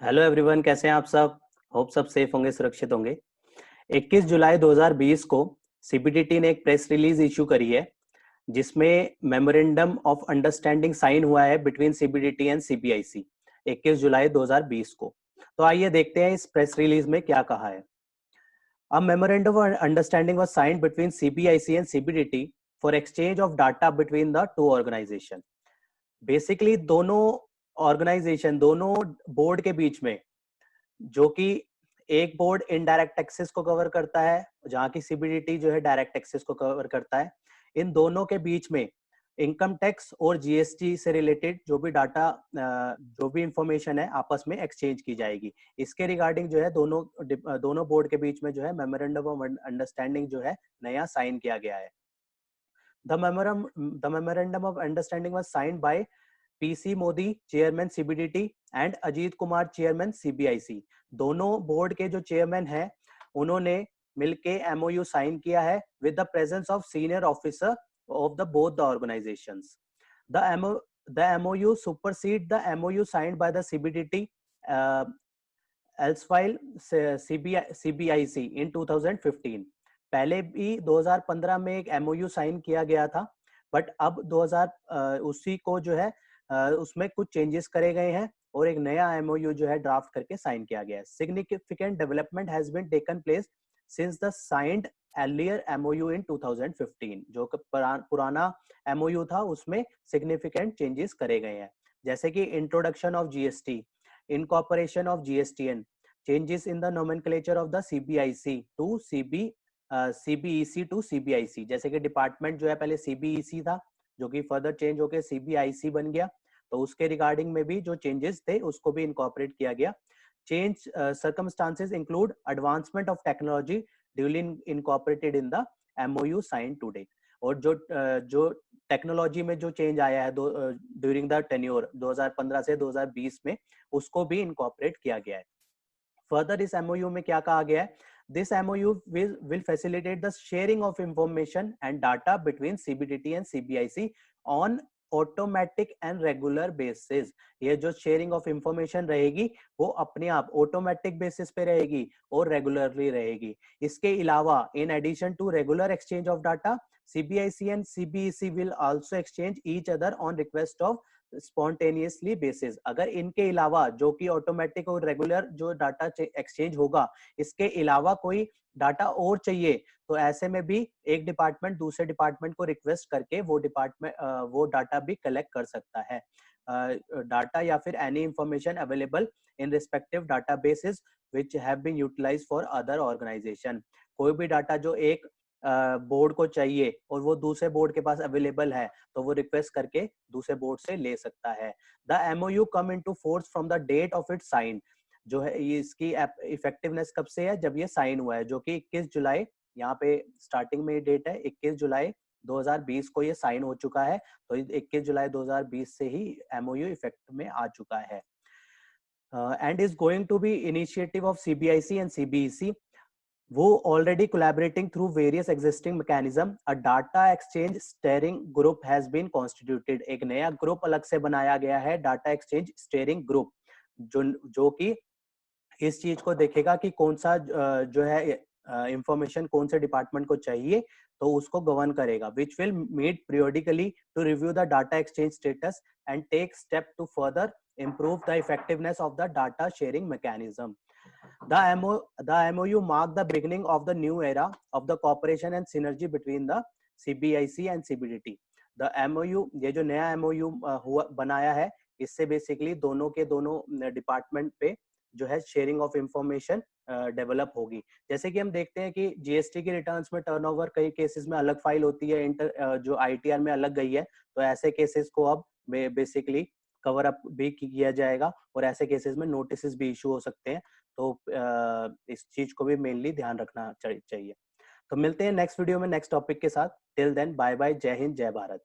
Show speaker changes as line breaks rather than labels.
Hello everyone, कैसे हैं आप सब। होप सब सेफ होंगे, सुरक्षित होंगे। 21 जुलाई 2020 को सीबीडीटी ने एक प्रेस रिलीज इशू करी है जिसमें मेमोरेंडम ऑफ अंडरस्टैंडिंग साइन हुआ है बिटवीन सीबीडीटी एंड सीबीआईसी 21 जुलाई 2020 को। तो आइए देखते हैं इस प्रेस रिलीज में क्या कहा है। A memorandum of understanding was signed between CBIC and CBDT for exchange of data between the two organization. Basically दोनों ऑर्गेनाइजेशन, दोनों बोर्ड के बीच में, जो कि एक बोर्ड इनडायरेक्ट टैक्सेस को कवर करता है, जहां की सीबीडीटी जो है डायरेक्ट टैक्सेस को कवर करता है, इन दोनों के बीच में इनकम टैक्स और जीएसटी से रिलेटेड जो भी डाटा, जो भी इंफॉर्मेशन है, आपस में एक्सचेंज की जाएगी। इसके रिगार्डिंग जो है दोनों बोर्ड के बीच में जो है मेमोरेंडम ऑफ अंडरस्टैंडिंग जो है नया साइन किया गया है। The memorandum of understanding was signed by PC Modi chairman CBDT and Ajit Kumar chairman CBIC. दोनों बोर्ड के जो चेयरमैन हैं उन्होंने मिलके एमओयू साइन किया है with the presence of senior officer of the both the organisations. The MOU supersede the MOU signed by the CBDT erstwhile CBIC in 2015। पहले भी 2015 में एक एमओयू साइन किया गया था, बट अब 2000 उसी को जो है उसमें कुछ चेंजेस करे गए हैं और एक नया एमओयू जो है ड्राफ्ट करके साइन किया गया है। Significant development has been taken place since the signed earlier MOU in 2015। जो पुराना एमओयू था उसमें सिग्निफिकेंट चेंजेस करे गए हैं, जैसे कि introduction of GST, incorporation of GSTN, changes in the nomenclature of the CBIC to CBEC to CBIC. जैसे कि डिपार्टमेंट जो है पहले सीबीईसी था, जो कि फर्दर चेंज होकर सीबीआईसी बन गया, तो उसके रिगार्डिंग में भी जो चेंजेस थे उसको भी इनकॉर्पोरेट किया गया। Change circumstances include advancement of technology duly incorporated in the MOU sign today. और जो टेक्नोलॉजी में जो चेंज आया है ड्यूरिंग द टेन्योर 2015 से 2020 में, उसको भी इनकॉर्पोरेट किया गया है। फर्दर इस एमओयू में क्या कहा गया है? This MOU will facilitate the sharing of information and data between CBDT and CBIC on automatic and regular basis। ये जो शेयरिंग ऑफ इंफॉर्मेशन रहेगी वो अपने आप ऑटोमेटिक बेसिस पे रहेगी और रेगुलरली रहेगी। इसके अलावा in addition to regular exchange of data, CBIC and CBEC will also exchange each other on request of spontaneously basis. अगर इनके अलावा जो कि ऑटोमेटिक और रेगुलर जो डाटा एक्सचेंज होगा, इसके अलावा कोई डाटा और चाहिए, तो ऐसे में भी एक डिपार्टमेंट दूसरे डिपार्टमेंट को रिक्वेस्ट करके वो डाटा भी कलेक्ट कर सकता है। डाटा या फिर any information available in respective databases which have been utilised for other organisation. कोई भी डाटा जो एक बोर्ड को चाहिए और वो दूसरे बोर्ड के पास अवेलेबल है, तो वो रिक्वेस्ट करके दूसरे बोर्ड से ले सकता है। The MOU come into force from the date of its sign. जो है इसकी इफेक्टिवनेस कब से है? जब ये साइन हुआ है, जो कि 21 जुलाई, यहाँ पे स्टार्टिंग में डेट है 21 जुलाई 2020 को ये साइन हो चुका है। तो 21 जुलाई 2020 से ही एमओयू इफेक्ट में आ चुका है। And is going to be initiative of CBIC and CBEC वो already collaborating through various existing mechanism. A data exchange steering group has been constituted। एक नया ग्रुप अलग से बनाया गया है, डाटा एक्सचेंज स्टीयरिंग ग्रुप, जो कि इस चीज को देखेगा कि कौन सा जो है इंफॉर्मेशन कौन से डिपार्टमेंट को चाहिए, तो उसको गवर्न करेगा। Which will meet periodically to review the data exchange status and take step to further improve the effectiveness of the data sharing mechanism. The MOU marked the beginning of the new era of the cooperation and synergy between the CBIC and CBDT. The MOU, ये जो नया MOU हुआ बनाया है, इससे basically दोनों के दोनों डिपार्टमेंट पे जो है शेयरिंग ऑफ इंफॉर्मेशन डेवलप होगी। जैसे कि हम देखते हैं कि जीएसटी के रिटर्न्स में टर्नओवर कई केसेस में अलग फाइल होती है, जो आईटीआर में अलग गई है, तो ऐसे केसेस को अब बेसिकली कवर अप भी किया जाएगा और ऐसे केसेस में नोटिस भी इशू हो सकते हैं। तो इस चीज को भी मेनली ध्यान रखना चाहिए। तो मिलते हैं नेक्स्ट वीडियो में नेक्स्ट टॉपिक के साथ। टिल देन बाय बाय, जय हिंद, जय भारत।